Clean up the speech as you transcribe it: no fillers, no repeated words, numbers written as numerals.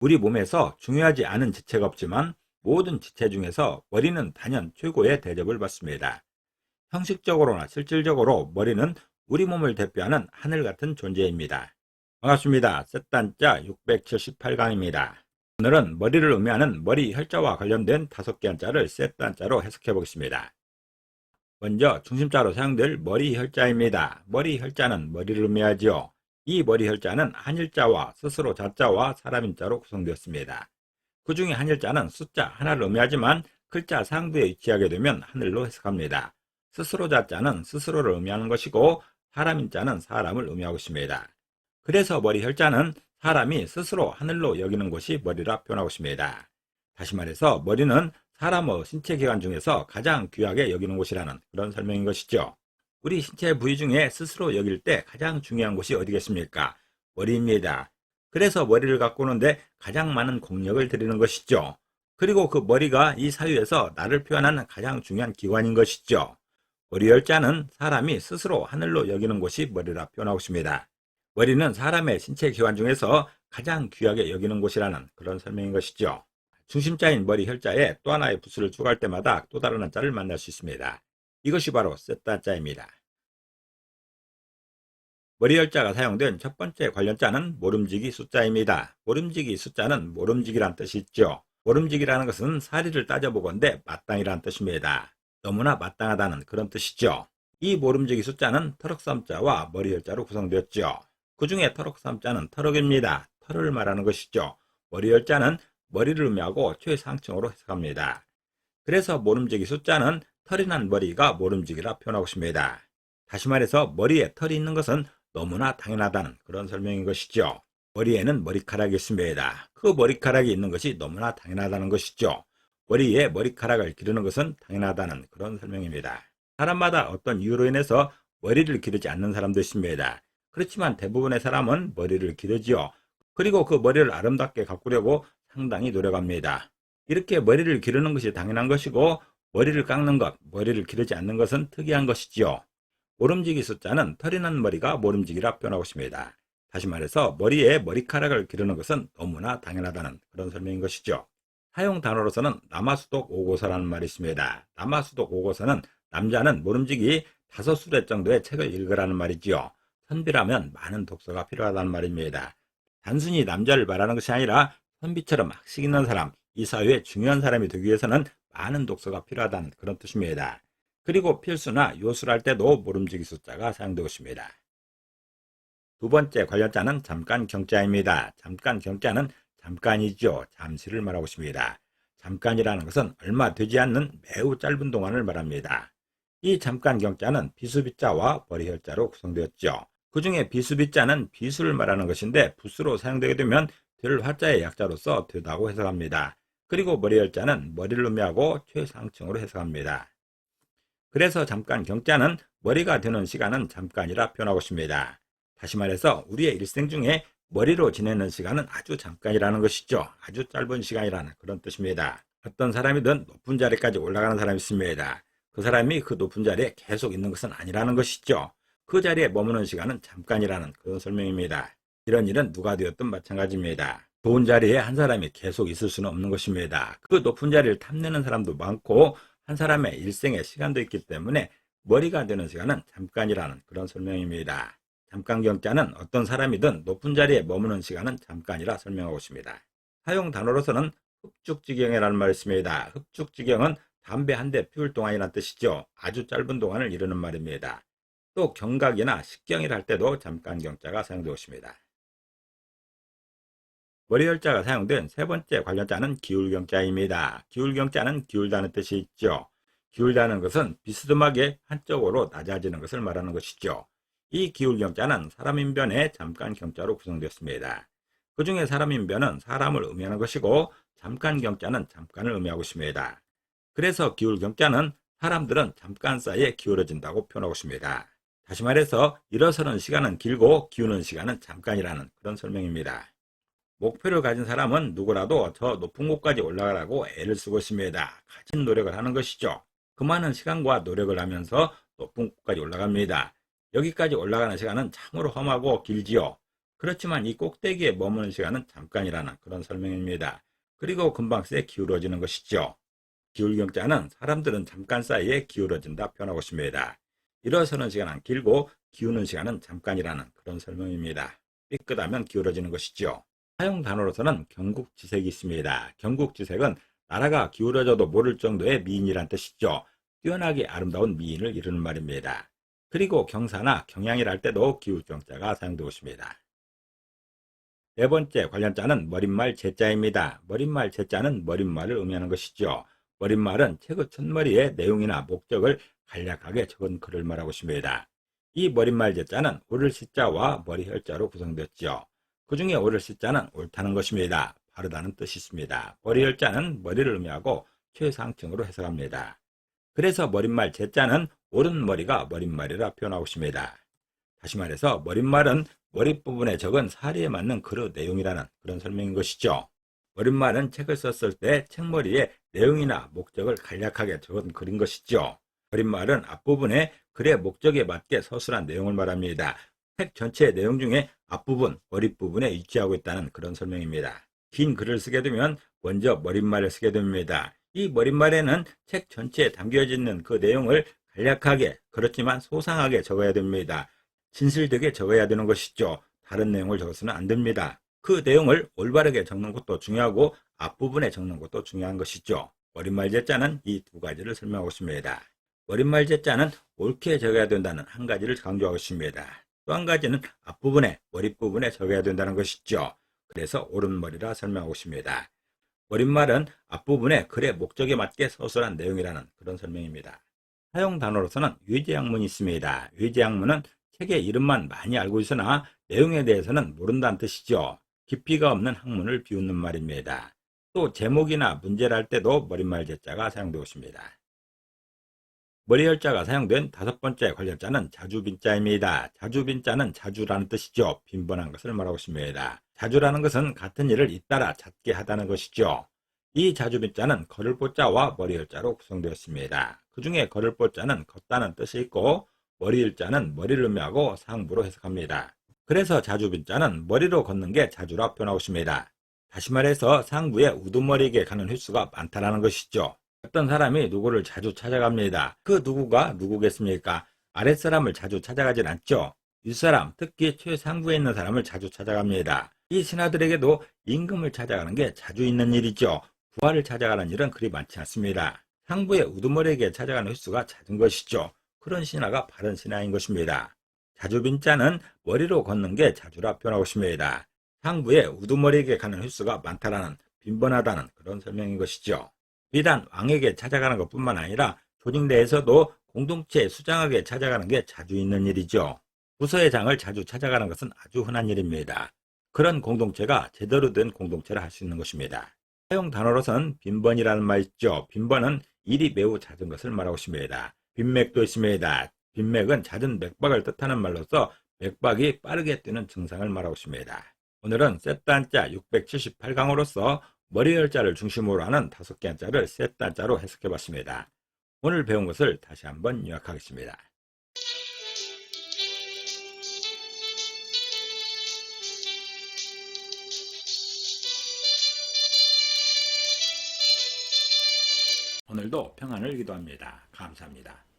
우리 몸에서 중요하지 않은 지체가 없지만 모든 지체 중에서 머리는 단연 최고의 대접을 받습니다. 형식적으로나 실질적으로 머리는 우리 몸을 대표하는 하늘 같은 존재입니다. 반갑습니다. 셋단자 678강입니다. 오늘은 머리를 의미하는 머리 혈자와 관련된 5개 한자를 셋단자로 해석해 보겠습니다. 먼저 중심자로 사용될 머리 혈자입니다. 머리 혈자는 머리를 의미하지요. 이 머리 혈자는 한일자와 스스로 자자와 사람인자로 구성되었습니다. 그 중에 한일자는 숫자 하나를 의미하지만 글자 상부에 위치하게 되면 하늘로 해석합니다. 스스로 자자는 스스로를 의미하는 것이고 사람인자는 사람을 의미하고 있습니다. 그래서 머리 혈자는 사람이 스스로 하늘로 여기는 것이 머리라 표현하고 있습니다. 다시 말해서 머리는 사람의 신체 기관 중에서 가장 귀하게 여기는 곳이라는 그런 설명인 것이죠. 우리 신체 부위 중에 스스로 여길 때 가장 중요한 곳이 어디겠습니까? 머리입니다. 그래서 머리를 가꾸는데 가장 많은 공력을 들이는 것이죠. 그리고 그 머리가 이 사유에서 나를 표현하는 가장 중요한 기관인 것이죠. 머리 혈자는 사람이 스스로 하늘로 여기는 곳이 머리라 표현하고 있습니다. 머리는 사람의 신체 기관 중에서 가장 귀하게 여기는 곳이라는 그런 설명인 것이죠. 중심자인 머리 혈자에 또 하나의 부수를 추가할 때마다 또 다른 한자를 만날 수 있습니다. 이것이 바로 셋다자입니다. 머리 혈자가 사용된 첫 번째 관련자는 모름지기 숫자입니다. 모름지기 숫자는 모름지기란 뜻이 있죠. 모름지기라는 것은 사리를 따져보건대 마땅이란 뜻입니다. 너무나 마땅하다는 그런 뜻이죠. 이 모름지기 숫자는 터럭삼자와 머리 혈자로 구성되었죠. 그 중에 터럭삼자는 터럭입니다. 털을 말하는 것이죠. 머리 혈자는 머리를 의미하고 최상층으로 해석합니다. 그래서 모름지기 숫자는 털이 난 머리가 모름지기라 표현하고 있습니다. 다시 말해서 머리에 털이 있는 것은 너무나 당연하다는 그런 설명인 것이죠. 머리에는 머리카락이 있습니다. 그 머리카락이 있는 것이 너무나 당연하다는 것이죠. 머리에 머리카락을 기르는 것은 당연하다는 그런 설명입니다. 사람마다 어떤 이유로 인해서 머리를 기르지 않는 사람도 있습니다. 그렇지만 대부분의 사람은 머리를 기르지요. 그리고 그 머리를 아름답게 가꾸려고 상당히 노력합니다. 이렇게 머리를 기르는 것이 당연한 것이고 머리를 깎는 것, 머리를 기르지 않는 것은 특이한 것이지요. 모름지기 숫자는 털이 난 머리가 모름지기라 표현하고 있습니다. 다시 말해서 머리에 머리카락을 기르는 것은 너무나 당연하다는 그런 설명인 것이죠. 사용 단어로서는 남아수독 오고서라는 말이 있습니다. 남아수독 오고서는 남자는 모름지기 5수레 정도의 책을 읽으라는 말이지요. 선비라면 많은 독서가 필요하다는 말입니다. 단순히 남자를 말하는 것이 아니라 선비처럼 학식 있는 사람, 이 사회에 중요한 사람이 되기 위해서는 많은 독서가 필요하다는 그런 뜻입니다. 그리고 필수나 요수를 할 때도 모름지기 숫자가 사용되고 있습니다. 두 번째 관련자는 잠깐 경자입니다. 잠깐 경자는 잠깐이죠. 잠시를 말하고 있습니다. 잠깐이라는 것은 얼마 되지 않는 매우 짧은 동안을 말합니다. 이 잠깐 경자는 비수비자와 머리혈자로 구성되었죠. 그 중에 비수비자는 비수를 말하는 것인데 부수로 사용되게 되면 될 화자의 약자로서 되다고 해석합니다. 그리고 머리혈자는 머리를 의미하고 최상층으로 해석합니다. 그래서 잠깐 경자는 머리가 되는 시간은 잠깐이라 표현하고 있습니다. 다시 말해서 우리의 일생 중에 머리로 지내는 시간은 아주 잠깐이라는 것이죠. 아주 짧은 시간이라는 그런 뜻입니다. 어떤 사람이든 높은 자리까지 올라가는 사람이 있습니다. 그 사람이 그 높은 자리에 계속 있는 것은 아니라는 것이죠. 그 자리에 머무는 시간은 잠깐이라는 그런 설명입니다. 이런 일은 누가 되었든 마찬가지입니다. 좋은 자리에 한 사람이 계속 있을 수는 없는 것입니다. 그 높은 자리를 탐내는 사람도 많고 한 사람의 일생의 시간도 있기 때문에 머리가 되는 시간은 잠깐이라는 그런 설명입니다. 잠깐 경자는 어떤 사람이든 높은 자리에 머무는 시간은 잠깐이라 설명하고 있습니다. 사용 단어로서는 흡죽지경이라는 말이 있습니다. 흡죽지경은 담배 한 대 피울 동안이라는 뜻이죠. 아주 짧은 동안을 이루는 말입니다. 또 경각이나 식경이라 할 때도 잠깐 경자가 사용되고 있습니다. 머리혈자가 사용된 세 번째 관련자는 기울경자입니다. 기울경자는 기울다는 뜻이 있죠. 기울다는 것은 비스듬하게 한쪽으로 낮아지는 것을 말하는 것이죠. 이 기울경자는 사람인변에 잠깐 경자로 구성되었습니다. 그 중에 사람인변은 사람을 의미하는 것이고 잠깐 경자는 잠깐을 의미하고 있습니다. 그래서 기울경자는 사람들은 잠깐 사이에 기울어진다고 표현하고 있습니다. 다시 말해서 일어서는 시간은 길고 기우는 시간은 잠깐이라는 그런 설명입니다. 목표를 가진 사람은 누구라도 저 높은 곳까지 올라가라고 애를 쓰고 있습니다. 가진 노력을 하는 것이죠. 그 많은 시간과 노력을 하면서 높은 곳까지 올라갑니다. 여기까지 올라가는 시간은 참으로 험하고 길지요. 그렇지만 이 꼭대기에 머무는 시간은 잠깐이라는 그런 설명입니다. 그리고 금방 새 기울어지는 것이죠. 기울경자는 사람들은 잠깐 사이에 기울어진다 표현하고 있습니다. 일어서는 시간은 길고 기우는 시간은 잠깐이라는 그런 설명입니다. 삐끗하면 기울어지는 것이죠. 사용 단어로서는 경국지색이 있습니다. 경국지색은 나라가 기울어져도 모를 정도의 미인이란 뜻이죠. 뛰어나게 아름다운 미인을 이루는 말입니다. 그리고 경사나 경향이랄 때도 기울경자가 사용되고 있습니다. 네 번째 관련자는 머릿말 제자입니다. 머릿말 제자는 머릿말을 의미하는 것이죠. 머릿말은 책의 첫머리에 내용이나 목적을 간략하게 적은 글을 말하고 있습니다. 이 머릿말 제자는 오를 시자와 머리 혈자로 구성되었죠. 그 중에 오를 시자는 옳다는 것입니다. 바르다는 뜻이 있습니다. 머리 혈자는 머리를 의미하고 최상층으로 해석합니다. 그래서 머릿말 제자는 옳은 머리가 머릿말이라 표현하고 있습니다. 다시 말해서 머릿말은 머릿부분에 적은 사리에 맞는 글의 내용이라는 그런 설명인 것이죠. 머릿말은 책을 썼을 때 책머리에 내용이나 목적을 간략하게 적은 글인 것이죠. 머릿말은 앞부분에 글의 목적에 맞게 서술한 내용을 말합니다. 책 전체의 내용 중에 앞부분, 머릿부분에 위치하고 있다는 그런 설명입니다. 긴 글을 쓰게 되면 먼저 머릿말을 쓰게 됩니다. 이 머릿말에는 책 전체에 담겨져 있는 그 내용을 간략하게, 그렇지만 소상하게 적어야 됩니다. 진실되게 적어야 되는 것이죠. 다른 내용을 적어서는 안 됩니다. 그 내용을 올바르게 적는 것도 중요하고 앞부분에 적는 것도 중요한 것이죠. 머릿말 제자는 이 두 가지를 설명하고 있습니다. 머릿말 제자는 옳게 적어야 된다는 한 가지를 강조하고 있습니다. 또 한 가지는 앞부분에, 머릿부분에 적어야 된다는 것이죠. 그래서 옳은 머리라 설명하고 있습니다. 머릿말은 앞부분에 글의 목적에 맞게 서술한 내용이라는 그런 설명입니다. 사용 단어로서는 외제학문이 있습니다. 외제학문은 책의 이름만 많이 알고 있으나 내용에 대해서는 모른다는 뜻이죠. 깊이가 없는 학문을 비웃는 말입니다. 또 제목이나 문제를 할 때도 머릿말 제자가 사용되고 있습니다. 머리열자가 사용된 다섯 번째 관련자는 자주빈자입니다. 자주빈자는 자주라는 뜻이죠. 빈번한 것을 말하고 있습니다. 자주라는 것은 같은 일을 잇따라 잦게 하다는 것이죠. 이 자주빈자는 걸을보자와 머리열자로 구성되었습니다. 그 중에 걸을보자는 걷다는 뜻이 있고 머리일자는 머리를 의미하고 상부로 해석합니다. 그래서 자주빈자는 머리로 걷는 게 자주라 표현하고 있습니다. 다시 말해서 상부에 우두머리에게 가는 횟수가 많다는 것이죠. 어떤 사람이 누구를 자주 찾아갑니다. 그 누구가 누구겠습니까? 아랫사람을 자주 찾아가진 않죠. 윗사람, 특히 최상부에 있는 사람을 자주 찾아갑니다. 이 신하들에게도 임금을 찾아가는 게 자주 있는 일이죠. 부하를 찾아가는 일은 그리 많지 않습니다. 상부의 우두머리에게 찾아가는 횟수가 잦은 것이죠. 그런 신하가 바른 신하인 것입니다. 자주빈자는 머리로 걷는 게 자주라 표현하고 있습니다. 상부에 우두머리에게 가는 횟수가 많다라는, 빈번하다는 그런 설명인 것이죠. 비단 왕에게 찾아가는 것뿐만 아니라 조직 내에서도 공동체에 수장에게 찾아가는 게 자주 있는 일이죠. 부서의 장을 자주 찾아가는 것은 아주 흔한 일입니다. 그런 공동체가 제대로 된 공동체를 할 수 있는 것입니다. 사용 단어로선 빈번이라는 말 있죠. 빈번은 일이 매우 잦은 것을 말하고 있습니다. 빈맥도 있습니다. 빈맥은 잦은 맥박을 뜻하는 말로서 맥박이 빠르게 뛰는 증상을 말하고 있습니다. 오늘은 셋단자 678강으로서 머리열자를 중심으로 하는 5개 한자를 셋단자로 해석해봤습니다. 오늘 배운 것을 다시 한번 요약하겠습니다. 오늘도 평안을 기도합니다. 감사합니다.